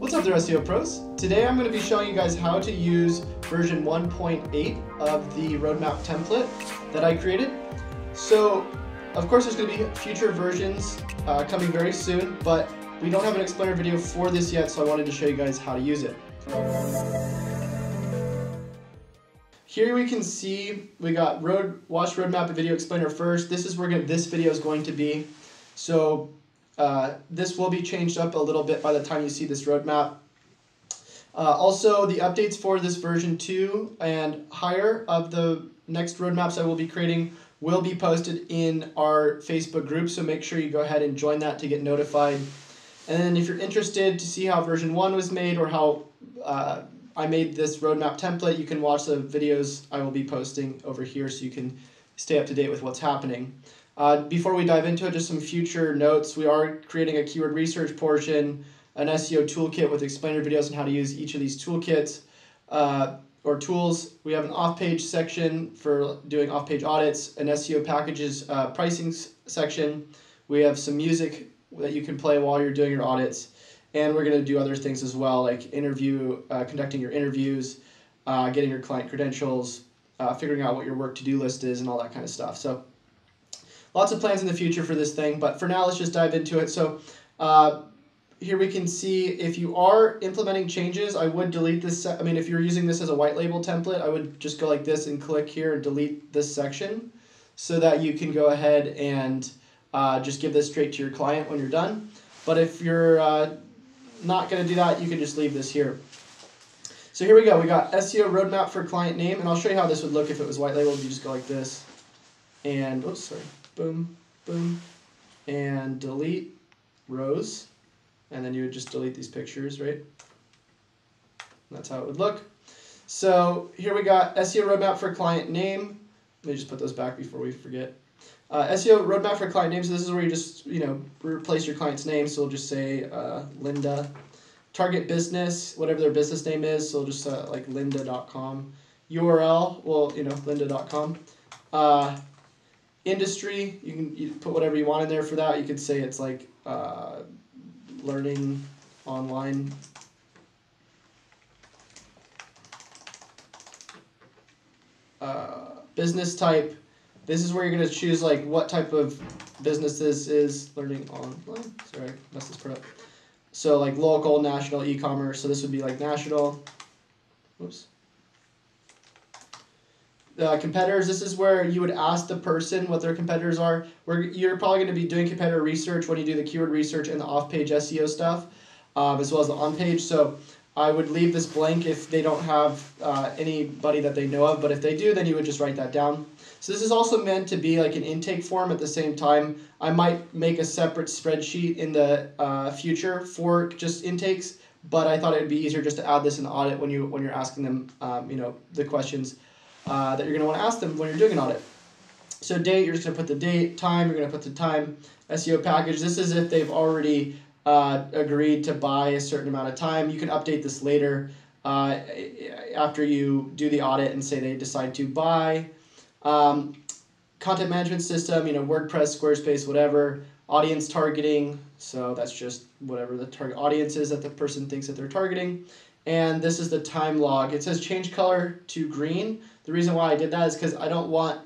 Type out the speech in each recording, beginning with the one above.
What's up there, SEO pros? Today I'm going to be showing you guys how to use version 1.8 of the roadmap template that I created. So, of course, there's going to be future versions coming very soon, but we don't have an explainer video for this yet, so I wanted to show you guys how to use it. Here we can see we got watch roadmap and video explainer first. This is where this video is going to be. So this will be changed up a little bit by the time you see this roadmap. Also, the updates for this version 2 and higher of the next roadmaps I will be creating will be posted in our Facebook group, so make sure you go ahead and join that to get notified. And then if you're interested to see how version 1 was made or how I made this roadmap template, you can watch the videos I will be posting over here so you can stay up to date with what's happening. Before we dive into it, just some future notes. We are creating a keyword research portion, an SEO toolkit with explainer videos on how to use each of these toolkits or tools. We have an off-page section for doing off-page audits, an SEO packages pricing section. We have some music that you can play while you're doing your audits. And we're going to do other things as well, like conducting your interviews, getting your client credentials, figuring out what your work to-do list is, and all that kind of stuff. So lots of plans in the future for this thing, but for now, let's just dive into it. So here we can see if you are implementing changes, I would delete this. I mean, if you're using this as a white label template, I would just go like this and click here and delete this section so that you can go ahead and just give this straight to your client when you're done. But if you're not going to do that, you can just leave this here. So here we go. We got SEO roadmap for client name, and I'll show you how this would look if it was white labeled. You just go like this, and oops, sorry, boom, boom, and delete rows, and then you would just delete these pictures, right? That's how it would look. So here we got SEO roadmap for client name. Let me just put those back before we forget. SEO roadmap for client names. So this is where you just replace your client's name. So we'll just say Linda. Target business, whatever their business name is. So we'll just like lynda.com. URL, well, lynda.com. Industry, you put whatever you want in there for that. You could say it's like learning online. Business type. This is where you're going to choose like what type of business this is. Learning online. Sorry, I messed this part up. So like local, national, e-commerce. So this would be like national. Whoops. Competitors. This is where you would ask the person what their competitors are. You're probably going to be doing competitor research when you do the keyword research and the off-page SEO stuff, as well as the on-page. So I would leave this blank if they don't have anybody that they know of, but if they do, then you would just write that down. So this is also meant to be like an intake form at the same time. I might make a separate spreadsheet in the future for just intakes, but I thought it would be easier just to add this in the audit when you're asking them, the questions that you're going to want to ask them when you're doing an audit. So date, you're just going to put the date. Time, you're going to put the time. SEO package, this is if they've already agreed to buy a certain amount of time. You can update this later after you do the audit and say they decide to buy. Content management system, WordPress, Squarespace, whatever. Audience targeting, so that's just whatever the target audience is that the person thinks that they're targeting. And this is the time log. It says change color to green. The reason why I did that is because I don't want,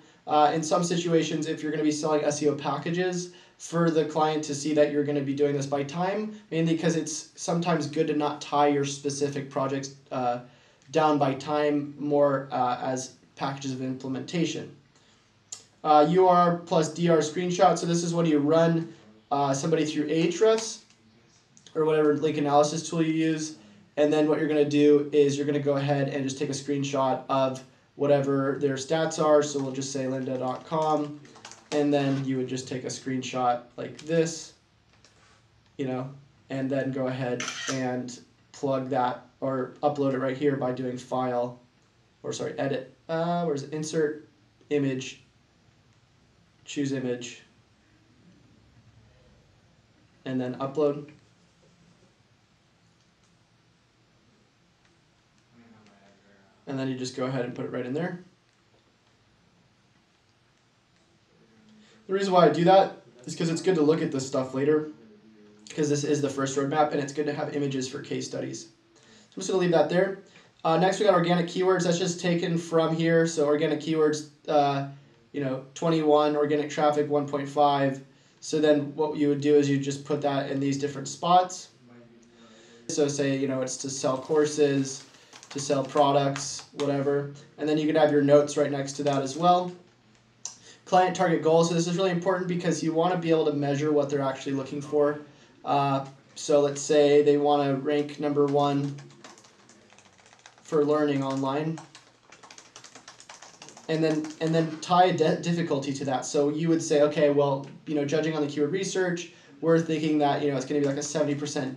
in some situations, if you're going to be selling SEO packages, for the client to see that you're going to be doing this by time, mainly because it's sometimes good to not tie your specific projects down by time, more as packages of implementation. UR plus DR screenshot. So this is when you run somebody through Ahrefs or whatever link analysis tool you use. And then what you're going to do is you're going to go ahead and just take a screenshot of whatever their stats are. So we'll just say lynda.com. And then you would just take a screenshot like this, and then go ahead and plug that or upload it right here by doing file, or sorry, edit. Where's it? Insert image, choose image, and then upload. And then you just go ahead and put it right in there. The reason why I do that is because it's good to look at this stuff later. because this is the first roadmap, and it's good to have images for case studies. So I'm just going to leave that there. Next, we got organic keywords. That's just taken from here. So organic keywords, 21, organic traffic 1.5. So then what you would do is you just put that in these different spots. So say, it's to sell courses, to sell products, whatever. And then you could have your notes right next to that as well. Client target goals. So this is really important because you want to be able to measure what they're actually looking for. So let's say they want to rank number 1 for learning online. And then tie a difficulty to that. So you would say, okay, well, judging on the keyword research, we're thinking that, it's going to be like a 70%,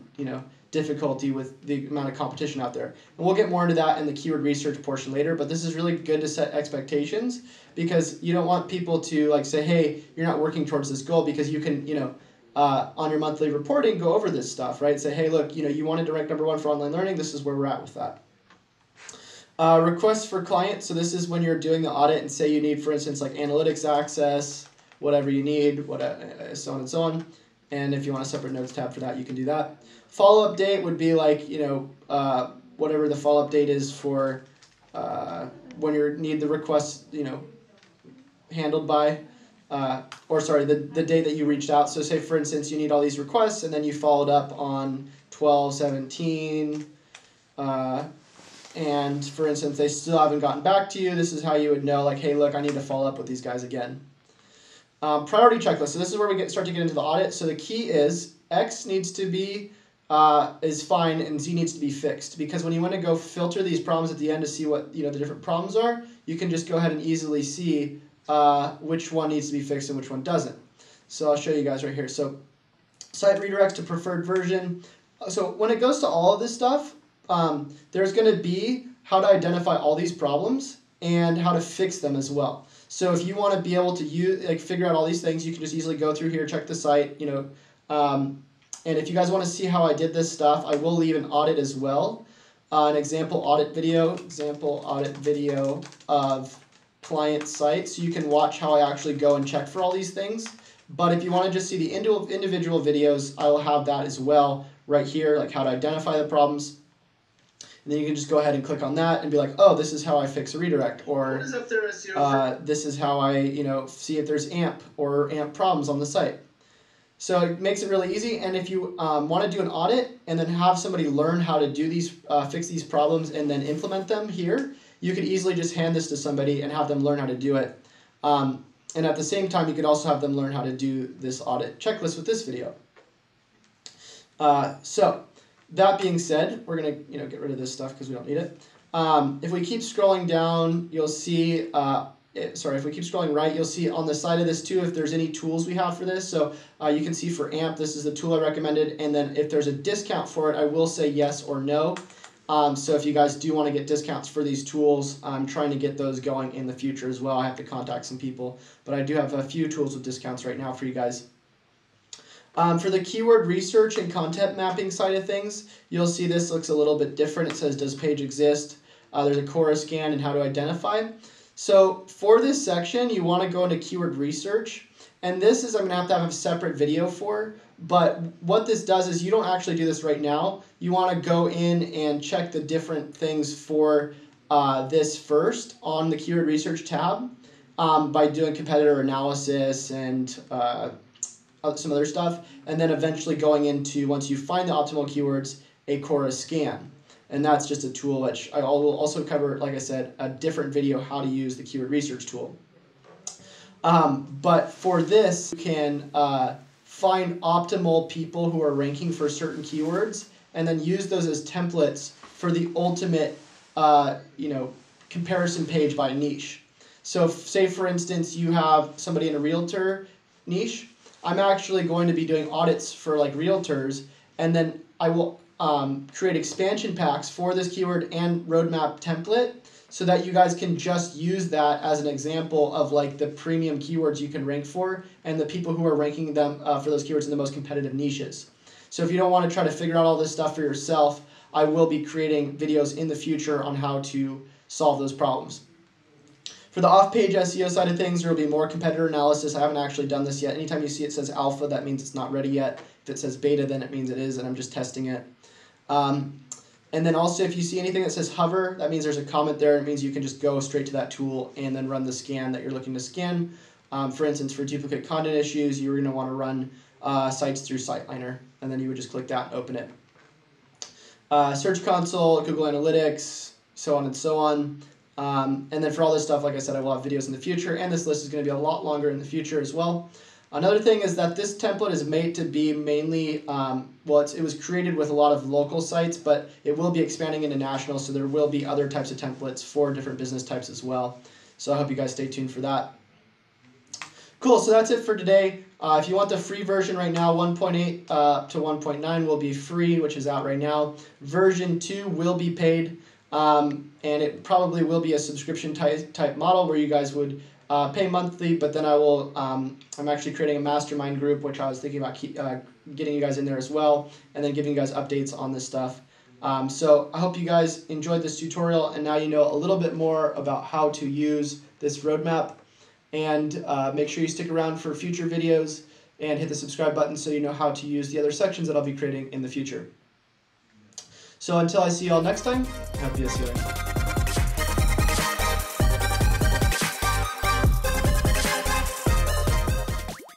difficulty with the amount of competition out there. And we'll get more into that in the keyword research portion later, but this is really good to set expectations because you don't want people to say, hey, you're not working towards this goal, because you can, on your monthly reporting, go over this stuff, right? Say, hey, look, you wanted to rank number 1 for online learning. This is where we're at with that. Requests for clients. So this is when you're doing the audit and say you need, for instance, like analytics access, whatever you need, so on and so on. And if you want a separate notes tab for that, you can do that. Follow-up date would be like, whatever the follow-up date is for when you need the request, handled by, the day that you reached out. So say, for instance, you need all these requests and then you followed up on 12/17, and for instance, they still haven't gotten back to you. This is how you would know, like, hey, look, I need to follow up with these guys again. Priority checklist. So this is where we start to get into the audit. So the key is X needs to be is fine and Z needs to be fixed, because when you want to go filter these problems at the end to see what the different problems are, you can just go ahead and easily see which one needs to be fixed and which one doesn't. So I'll show you guys right here. So site redirects to preferred version. So when it goes to all of this stuff, there's going to be how to identify all these problems and how to fix them as well. So if you want to be able to figure out all these things, you can just easily go through here, check the site, and if you guys want to see how I did this stuff, I will leave an audit as well, an example audit video of client site, so you can watch how I actually go and check for all these things. But if you want to just see the individual videos, I will have that as well right here, like how to identify the problems. And then you can just go ahead and click on that and be like, oh, this is how I fix a redirect, or this is how I see if there's AMP or AMP problems on the site. So it makes it really easy. And if you want to do an audit and then have somebody learn how to do these, fix these problems and then implement them here, you could easily just hand this to somebody and have them learn how to do it. And at the same time, you could also have them learn how to do this audit checklist with this video. So that being said, we're going to get rid of this stuff because we don't need it. If we keep scrolling down, you'll see, if we keep scrolling right, you'll see on the side of this too if there's any tools we have for this. So you can see for AMP, this is the tool I recommended. And then if there's a discount for it, I will say yes or no. So if you guys do want to get discounts for these tools, I'm trying to get those going in the future as well. I have to contact some people, but I do have a few tools with discounts right now for you guys. For the keyword research and content mapping side of things, you'll see this looks a little bit different. It says, does page exist? There's a Cora scan and how to identify. So for this section, you want to go into keyword research. And this is I'm going to have a separate video for. But what this does is you don't actually do this right now. You want to go in and check the different things for this first on the keyword research tab by doing competitor analysis and some other stuff, and then eventually going into, once you find the optimal keywords, a Cora scan. And that's just a tool which I will also cover, like I said, a different video how to use the keyword research tool. But for this, you can find optimal people who are ranking for certain keywords and then use those as templates for the ultimate comparison page by niche. So say for instance you have somebody in a realtor niche, I'm actually going to be doing audits for like realtors, and then I will create expansion packs for this keyword and roadmap template so that you guys can just use that as an example of like the premium keywords you can rank for and the people who are ranking them for those keywords in the most competitive niches. So if you don't want to try to figure out all this stuff for yourself, I will be creating videos in the future on how to solve those problems. For the off-page SEO side of things, there will be more competitor analysis. I haven't actually done this yet. Anytime you see it says alpha, that means it's not ready yet. If it says beta, then it means it is, and I'm just testing it. And then also, if you see anything that says hover, that means there's a comment there. It means you can just go straight to that tool and then run the scan that you're looking to scan. For instance, for duplicate content issues, you're going to want to run sites through SiteLiner, and then you would just click that and open it. Search Console, Google Analytics, so on and so on. And then for all this stuff, like I said, I will have videos in the future, and this list is going to be a lot longer in the future as well. Another thing is that this template is made to be mainly, it was created with a lot of local sites, but it will be expanding into national, so there will be other types of templates for different business types as well. So I hope you guys stay tuned for that. Cool, so that's it for today. If you want the free version right now, 1.8 to 1.9 will be free, which is out right now. Version 2 will be paid, and it probably will be a subscription type model where you guys would pay monthly, but then I will, I'm actually creating a mastermind group, which I was thinking about getting you guys in there as well, and then giving you guys updates on this stuff. So I hope you guys enjoyed this tutorial, and now you know a little bit more about how to use this roadmap. And make sure you stick around for future videos and hit the subscribe button so you know how to use the other sections that I'll be creating in the future. So until I see you all next time, happy SEOing.